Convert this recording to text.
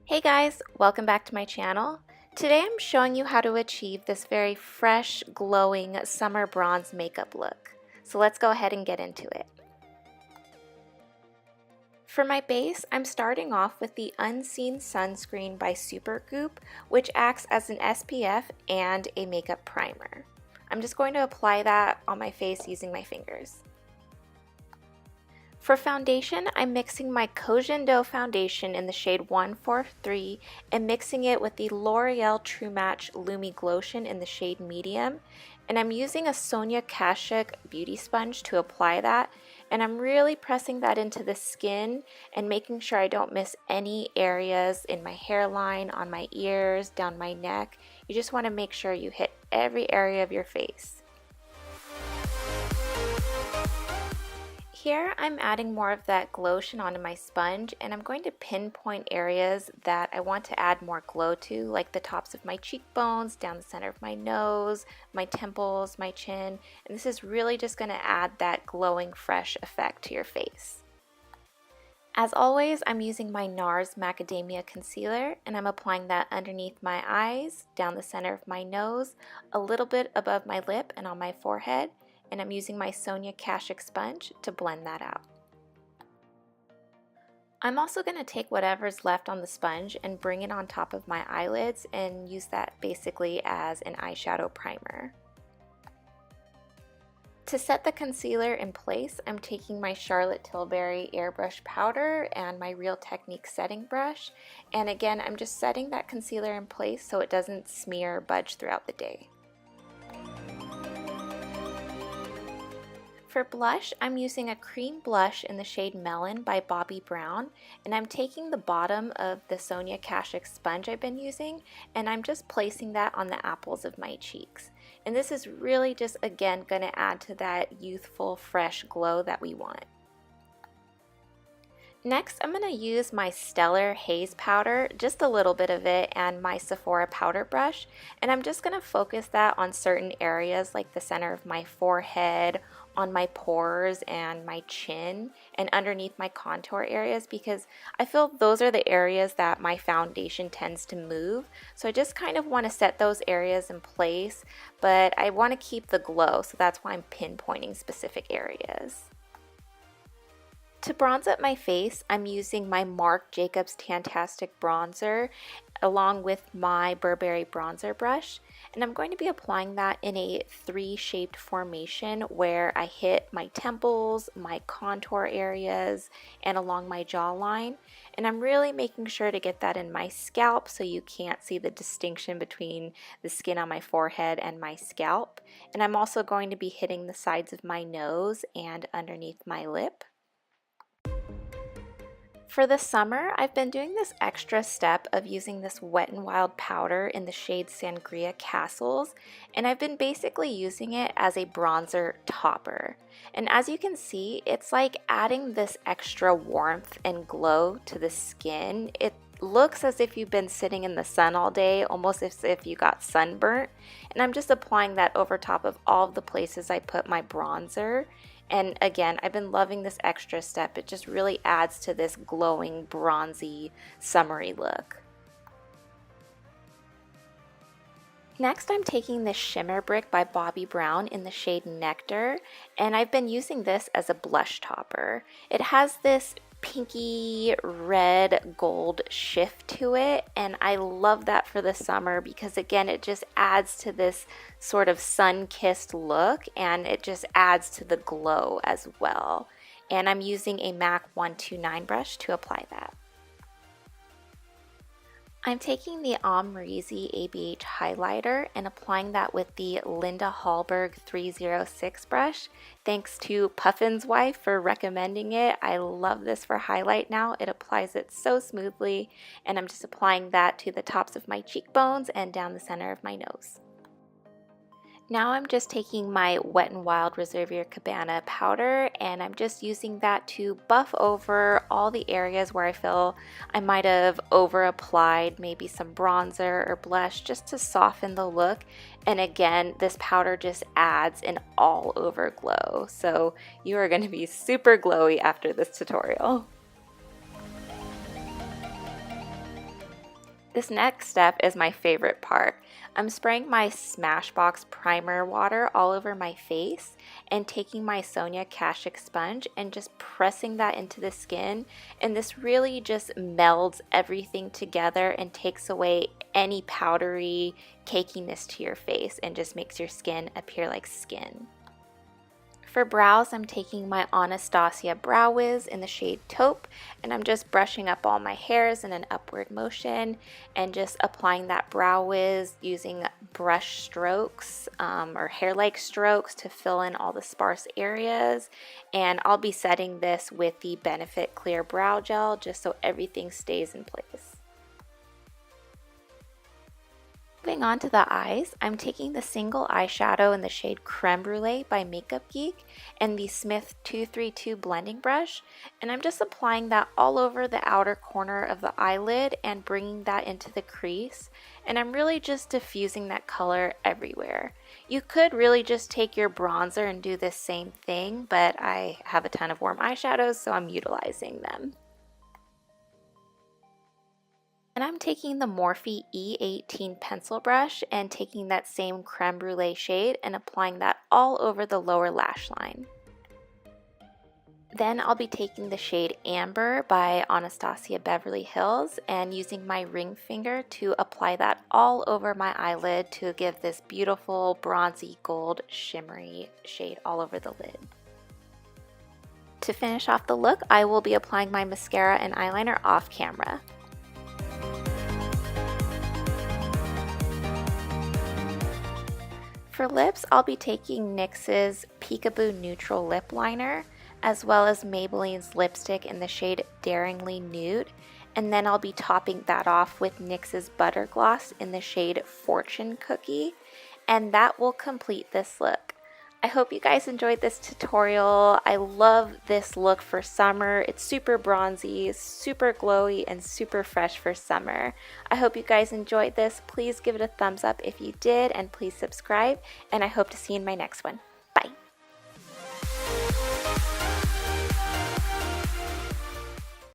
Hey guys, welcome back to my channel. Today I'm showing you how to achieve this very fresh, glowing summer bronze makeup look. So let's go ahead and get into it. For my base, I'm starting off with the Unseen Sunscreen by Supergroup, which acts as an SPF and a makeup primer. I'm just going to apply that on my face using my fingers. For foundation, I'm mixing my Koh Gen Doh Foundation in the shade 143 and mixing it with the L'Oreal True Match Lumi Glotion in the shade medium. And I'm using a Sonia Kashuk beauty sponge to apply that. And I'm really pressing that into the skin and making sure I don't miss any areas in my hairline, on my ears, down my neck. You just want to make sure you hit every area of your face. Here I'm adding more of that Glotion onto my sponge, and I'm going to pinpoint areas that I want to add more glow to, like the tops of my cheekbones, down the center of my nose, my temples, my chin, and this is really just going to add that glowing fresh effect to your face. As always, I'm using my Nars Macadamia Concealer, and I'm applying that underneath my eyes, down the center of my nose, a little bit above my lip and on my forehead. And I'm using my Sonia Kashuk sponge to blend that out. I'm also going to take whatever's left on the sponge and bring it on top of my eyelids and use that basically as an eyeshadow primer. To set the concealer in place, I'm taking my Charlotte Tilbury Airbrush powder and my Real Technique setting brush. And again, I'm just setting that concealer in place so it doesn't smear or budge throughout the day. For blush, I'm using a cream blush in the shade Melon by Bobbi Brown, and I'm taking the bottom of the Sonia Kashuk sponge I've been using, and I'm just placing that on the apples of my cheeks. And this is really just, again, going to add to that youthful, fresh glow that we want. Next, I'm going to use my Stellar Haze powder, just a little bit of it, and my Sephora powder brush, and I'm just going to focus that on certain areas like the center of my forehead, on my pores and my chin, and underneath my contour areas, because I feel those are the areas that my foundation tends to move. So I just kind of want to set those areas in place, but I want to keep the glow, so that's why I'm pinpointing specific areas. To bronze up my face, I'm using my Marc Jacobs Tan-Tastic bronzer along with my Burberry bronzer brush, and I'm going to be applying that in a 3-shaped formation where I hit my temples, my contour areas, and along my jawline. And I'm really making sure to get that in my scalp so you can't see the distinction between the skin on my forehead and my scalp. And I'm also going to be hitting the sides of my nose and underneath my lip. For the summer, I've been doing this extra step of using this Wet n Wild powder in the shade Sand-Gria Castles, and I've been basically using it as a bronzer topper. And as you can see, it's like adding this extra warmth and glow to the skin. It looks as if you've been sitting in the sun all day, almost as if you got sunburnt. And I'm just applying that over top of all of the places I put my bronzer. And again, I've been loving this extra step. It just really adds to this glowing, bronzy, summery look. Next, I'm taking this shimmer brick by Bobbi Brown in the shade Nectar, and I've been using this as a blush topper. It has this pinky red gold shift to it, and I love that for the summer because again it just adds to this sort of sun-kissed look, and it just adds to the glow as well. And I'm using a MAC 129 brush to apply that. I'm taking the Amrezy ABH Highlighter and applying that with the Linda Hallberg 306 brush. Thanks to Puffin's wife for recommending it. I love this for highlight now. It applies it so smoothly, and I'm just applying that to the tops of my cheekbones and down the center of my nose. Now I'm just taking my Wet n Wild Reserve Your Cabana powder, and I'm just using that to buff over all the areas where I feel I might have over applied maybe some bronzer or blush, just to soften the look. And again, this powder just adds an all over glow, so you are going to be super glowy after this tutorial. This next step is my favorite part. I'm spraying my SmashBox primer water all over my face and taking my Sonia Kashuk sponge and just pressing that into the skin, and this really just melds everything together and takes away any powdery cakiness to your face and just makes your skin appear like skin. For brows, I'm taking my Anastasia Brow Wiz in the shade Taupe, and I'm just brushing up all my hairs in an upward motion and just applying that Brow Wiz using brush strokes or hair-like strokes to fill in all the sparse areas. And I'll be setting this with the Benefit Clear Brow Gel just so everything stays in place. Moving on to the eyes, I'm taking the single eyeshadow in the shade Creme Brûlée by MakeupGeek and the Smith 232 blending brush, and I'm just applying that all over the outer corner of the eyelid and bringing that into the crease, and I'm really just diffusing that color everywhere. You could really just take your bronzer and do this same thing, but I have a ton of warm eyeshadows, so I'm utilizing them. And I'm taking the Morphe E18 pencil brush and taking that same Creme Brûlée shade and applying that all over the lower lash line. Then I'll be taking the shade Amber by Anastasia Beverly Hills and using my ring finger to apply that all over my eyelid to give this beautiful bronzy gold shimmery shade all over the lid. To finish off the look, I will be applying my mascara and eyeliner off camera. For lips, I'll be taking NYX's Peekaboo Neutral Lip Liner, as well as Maybelline's lipstick in the shade Daringly Nude, and then I'll be topping that off with NYX's Butter Gloss in the shade Fortune Cookie, and that will complete this look. I hope you guys enjoyed this tutorial. I love this look for summer. It's super bronzy, super glowy, and super fresh for summer. I hope you guys enjoyed this. Please give it a thumbs up if you did, and please subscribe, and I hope to see you in my next one.